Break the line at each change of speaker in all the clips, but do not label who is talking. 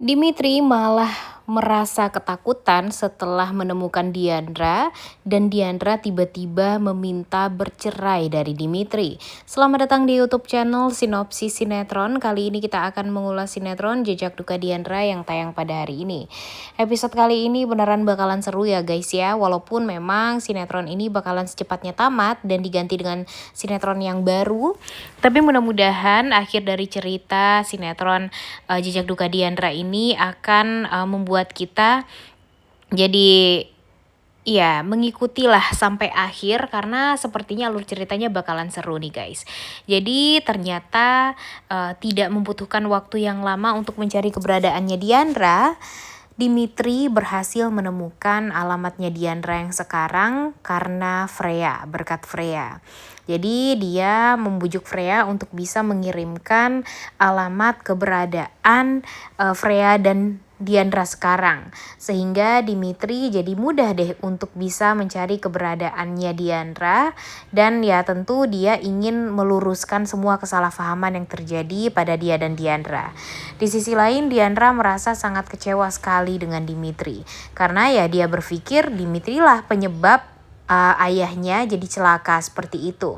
Dimitri malah merasa ketakutan setelah menemukan Diandra dan Diandra tiba-tiba meminta bercerai dari Dimitri. Selamat datang di YouTube channel Sinopsis Sinetron. Kali ini kita akan mengulas sinetron Jejak Duka Diandra yang tayang pada hari ini. Episode kali ini beneran bakalan seru ya guys ya. Walaupun memang sinetron ini bakalan secepatnya tamat dan diganti dengan sinetron yang baru. Tapi mudah-mudahan akhir dari cerita sinetron Jejak Duka Diandra ini akan membuat kita jadi mengikutilah sampai akhir karena sepertinya alur ceritanya bakalan seru nih guys. Jadi ternyata tidak membutuhkan waktu yang lama untuk mencari keberadaannya Diandra. Dimitri berhasil menemukan alamatnya Diandra yang sekarang karena berkat Freya. Jadi dia membujuk Freya untuk bisa mengirimkan alamat keberadaan Freya dan Diandra sekarang. Sehingga Dimitri jadi mudah deh untuk bisa mencari keberadaannya Diandra. Dan ya tentu dia ingin meluruskan semua kesalahpahaman yang terjadi pada dia dan Diandra. Di sisi lain Diandra merasa sangat kecewa sekali dengan Dimitri. Karena ya dia berpikir Dimitri lah penyebab ayahnya jadi celaka seperti itu.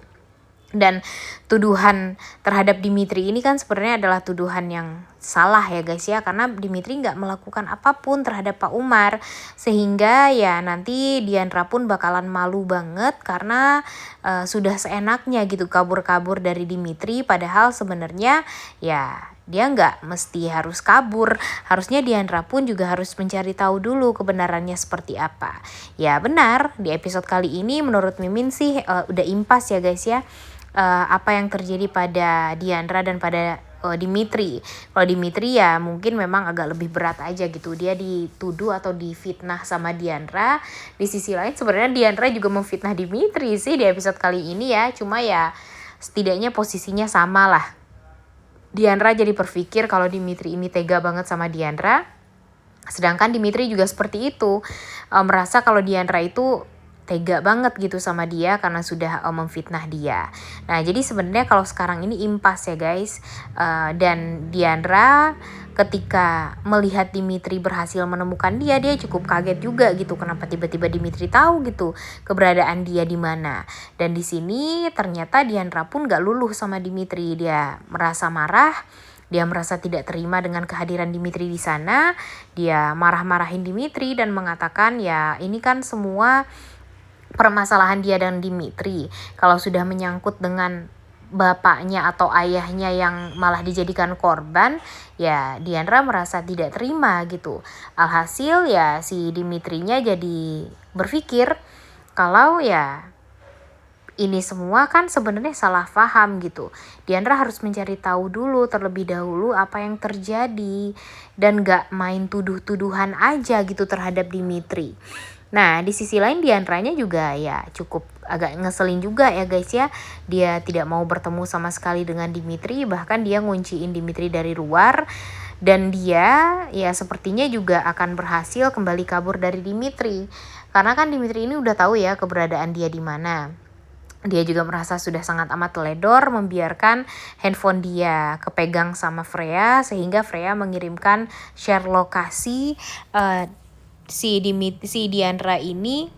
Dan tuduhan terhadap Dimitri ini kan sebenarnya adalah tuduhan yang salah ya guys ya. Karena Dimitri nggak melakukan apapun terhadap Pak Umar. Sehingga ya nanti Diandra pun bakalan malu banget karena sudah seenaknya gitu kabur-kabur dari Dimitri. Padahal sebenarnya ya dia nggak mesti harus kabur. Harusnya Diandra pun juga harus mencari tahu dulu kebenarannya seperti apa. Ya benar, di episode kali ini menurut Mimin sih udah impas ya guys ya. Apa yang terjadi pada Diandra dan pada Dimitri. Kalau Dimitri ya mungkin memang agak lebih berat aja gitu. Dia dituduh atau difitnah sama Diandra. Di sisi lain sebenarnya Diandra juga memfitnah Dimitri sih di episode kali ini ya. Cuma ya setidaknya posisinya sama lah. Diandra jadi berpikir kalau Dimitri ini tega banget sama Diandra. Sedangkan Dimitri juga seperti itu. Merasa kalau Diandra itu tega banget gitu sama dia karena sudah memfitnah dia. Nah jadi sebenarnya kalau sekarang ini impas ya guys. Dan Diandra ketika melihat Dimitri berhasil menemukan dia cukup kaget juga gitu. Kenapa tiba-tiba Dimitri tahu gitu keberadaan dia di mana. Dan di sini ternyata Diandra pun gak luluh sama Dimitri. Dia merasa marah. Dia merasa tidak terima dengan kehadiran Dimitri di sana. Dia marah-marahin Dimitri dan mengatakan ya ini kan semua permasalahan dia dan Dimitri. Kalau sudah menyangkut dengan bapaknya atau ayahnya yang malah dijadikan korban, ya Diandra merasa tidak terima gitu. Alhasil ya si Dimitrinya jadi berpikir kalau ya ini semua kan sebenarnya salah paham gitu. Diandra harus mencari tahu dulu terlebih dahulu apa yang terjadi dan gak main tuduh-tuduhan aja gitu terhadap Dimitri. Nah di sisi lain Diandranya juga ya cukup agak ngeselin juga ya guys ya. Dia tidak mau bertemu sama sekali dengan Dimitri. Bahkan dia ngunciin Dimitri dari luar. Dan dia ya sepertinya juga akan berhasil kembali kabur dari Dimitri. Karena kan Dimitri ini udah tahu ya keberadaan dia di mana. Dia juga merasa sudah sangat amat teledor membiarkan handphone dia kepegang sama Freya. Sehingga Freya mengirimkan share lokasi si Diandra ini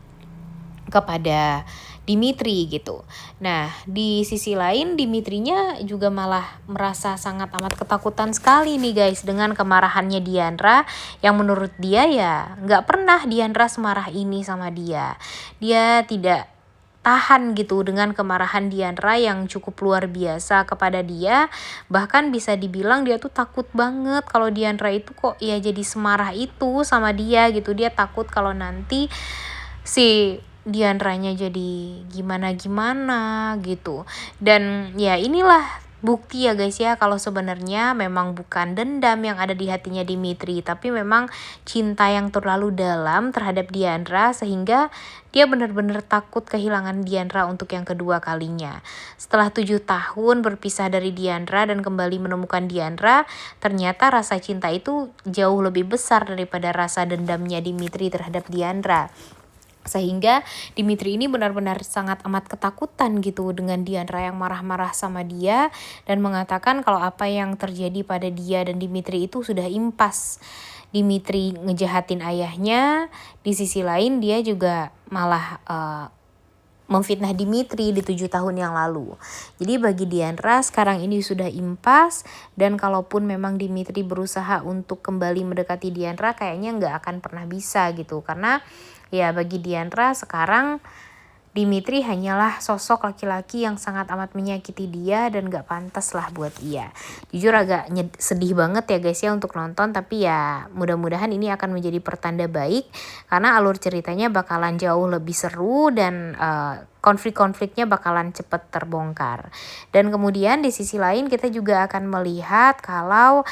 kepada Dimitri gitu. Nah di sisi lain Dimitrinya juga malah merasa sangat amat ketakutan sekali nih guys dengan kemarahannya Diandra. Yang menurut dia ya gak pernah Diandra semarah ini sama dia. Dia tidak tahan gitu dengan kemarahan Diandra yang cukup luar biasa kepada dia. Bahkan bisa dibilang dia tuh takut banget kalau Diandra itu kok ya jadi semarah itu sama dia gitu. Dia takut kalau nanti si Diandranya jadi gimana-gimana gitu. Dan ya inilah bukti ya guys ya kalau sebenarnya memang bukan dendam yang ada di hatinya Dimitri, tapi memang cinta yang terlalu dalam terhadap Diandra sehingga dia benar-benar takut kehilangan Diandra untuk yang kedua kalinya. Setelah 7 tahun berpisah dari Diandra dan kembali menemukan Diandra, ternyata rasa cinta itu jauh lebih besar daripada rasa dendamnya Dimitri terhadap Diandra. Sehingga Dimitri ini benar-benar sangat amat ketakutan gitu dengan Diandra yang marah-marah sama dia dan mengatakan kalau apa yang terjadi pada dia dan Dimitri itu sudah impas. Dimitri ngejahatin ayahnya, di sisi lain dia juga malah memfitnah Dimitri di 7 tahun yang lalu. Jadi bagi Diandra sekarang ini sudah impas, dan kalaupun memang Dimitri berusaha untuk kembali mendekati Diandra kayaknya nggak akan pernah bisa gitu. Karena ya bagi Diandra sekarang Dimitri hanyalah sosok laki-laki yang sangat amat menyakiti dia dan gak pantas lah buat ia. Jujur agak sedih banget ya guys ya untuk nonton, tapi ya mudah-mudahan ini akan menjadi pertanda baik karena alur ceritanya bakalan jauh lebih seru dan konflik-konfliknya bakalan cepet terbongkar. Dan kemudian di sisi lain kita juga akan melihat kalau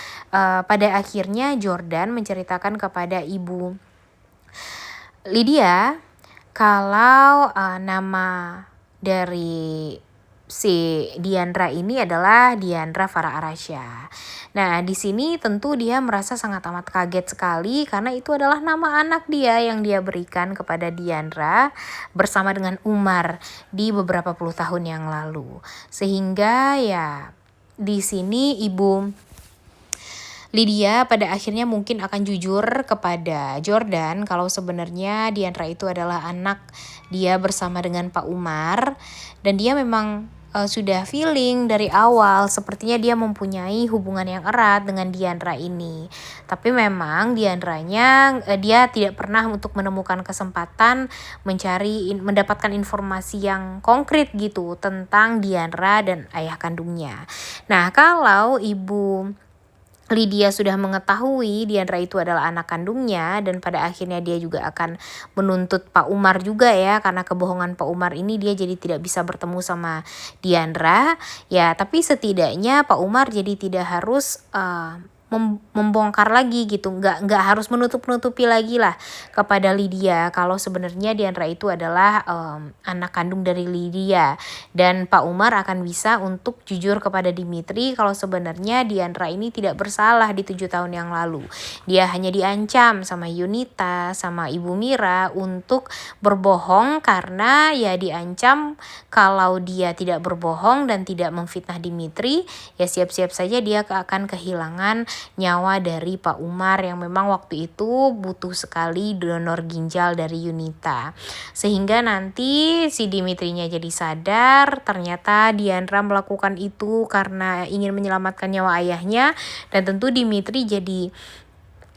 pada akhirnya Jordan menceritakan kepada ibu Lydia kalau nama dari si Diandra ini adalah Diandra Farah Arasya. Nah, di sini tentu dia merasa sangat amat kaget sekali karena itu adalah nama anak dia yang dia berikan kepada Diandra bersama dengan Umar di beberapa puluh tahun yang lalu. Sehingga ya di sini ibu Lydia pada akhirnya mungkin akan jujur kepada Jordan kalau sebenarnya Diandra itu adalah anak dia bersama dengan Pak Umar, dan dia memang sudah feeling dari awal sepertinya dia mempunyai hubungan yang erat dengan Diandra ini. Tapi memang Diandranya dia tidak pernah untuk menemukan kesempatan mendapatkan informasi yang konkret gitu tentang Diandra dan ayah kandungnya. Nah, kalau ibu Lydia sudah mengetahui Diandra itu adalah anak kandungnya, dan pada akhirnya dia juga akan menuntut Pak Umar juga ya, karena kebohongan Pak Umar ini dia jadi tidak bisa bertemu sama Diandra ya. Tapi setidaknya Pak Umar jadi tidak harus membongkar lagi gitu, nggak harus menutupi lagi lah kepada Lydia kalau sebenarnya Diandra itu adalah anak kandung dari Lydia, dan Pak Umar akan bisa untuk jujur kepada Dimitri kalau sebenarnya Diandra ini tidak bersalah di 7 tahun yang lalu. Dia hanya diancam sama Yunita sama Ibu Mira untuk berbohong karena ya diancam kalau dia tidak berbohong dan tidak memfitnah Dimitri ya siap-siap saja dia akan kehilangan nyawa dari Pak Umar yang memang waktu itu butuh sekali donor ginjal dari Yunita. Sehingga nanti si Dimitrinya jadi sadar ternyata Diandra melakukan itu karena ingin menyelamatkan nyawa ayahnya, dan tentu Dimitri jadi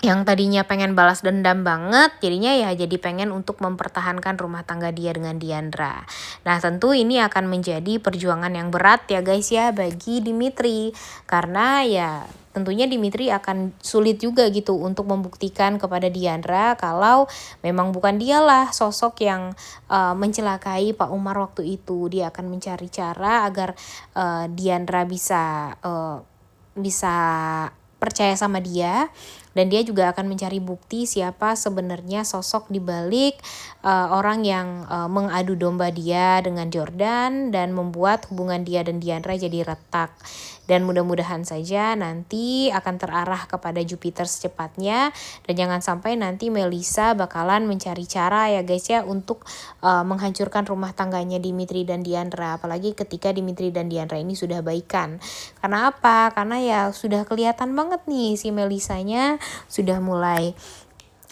yang tadinya pengen balas dendam banget, jadinya ya jadi pengen untuk mempertahankan rumah tangga dia dengan Diandra. Nah, tentu ini akan menjadi perjuangan yang berat ya guys ya bagi Dimitri, karena ya tentunya Dimitri akan sulit juga gitu untuk membuktikan kepada Diandra kalau memang bukan dialah sosok yang mencelakai Pak Umar waktu itu. Dia akan mencari cara agar Diandra bisa percaya sama dia, dan dia juga akan mencari bukti siapa sebenarnya sosok di balik orang yang mengadu domba dia dengan Jordan dan membuat hubungan dia dan Diandra jadi retak. Dan mudah-mudahan saja nanti akan terarah kepada Jupiter secepatnya, dan jangan sampai nanti Melissa bakalan mencari cara ya guys ya untuk menghancurkan rumah tangganya Dimitri dan Diandra, apalagi ketika Dimitri dan Diandra ini sudah baikan. Karena apa? Karena ya sudah kelihatan banget nih si Melissanya sudah mulai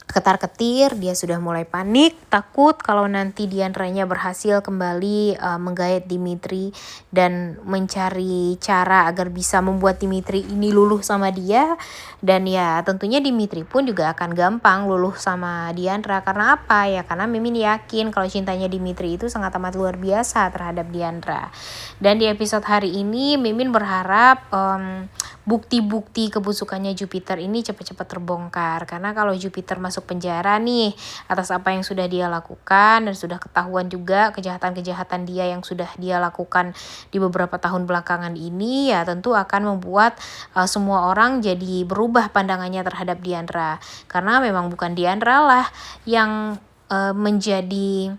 ketar-ketir, dia sudah mulai panik, takut kalau nanti Diandranya berhasil kembali menggait Dimitri dan mencari cara agar bisa membuat Dimitri ini luluh sama dia. Dan ya tentunya Dimitri pun juga akan gampang luluh sama Diandra. Karena apa? Ya karena Mimin yakin kalau cintanya Dimitri itu sangat amat luar biasa terhadap Diandra. Dan di episode hari ini Mimin berharap bukti-bukti kebusukannya Jupiter ini cepat-cepat terbongkar, karena kalau Jupiter masuk penjara nih atas apa yang sudah dia lakukan dan sudah ketahuan juga kejahatan-kejahatan dia yang sudah dia lakukan di beberapa tahun belakangan ini, ya tentu akan membuat semua orang jadi berubah pandangannya terhadap Diandra, karena memang bukan Diandra lah yang menjadi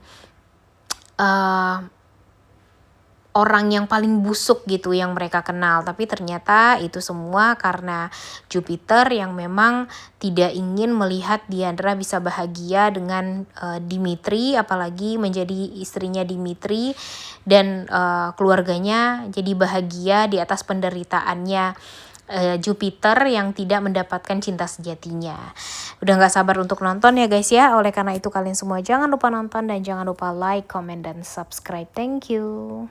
orang yang paling busuk gitu yang mereka kenal. Tapi ternyata itu semua karena Jupiter yang memang tidak ingin melihat Diandra bisa bahagia dengan Dimitri, apalagi menjadi istrinya Dimitri dan keluarganya jadi bahagia di atas penderitaannya Jupiter yang tidak mendapatkan cinta sejatinya. Udah gak sabar untuk nonton ya guys ya. Oleh karena itu kalian semua jangan lupa nonton dan jangan lupa like, comment, dan subscribe. Thank you.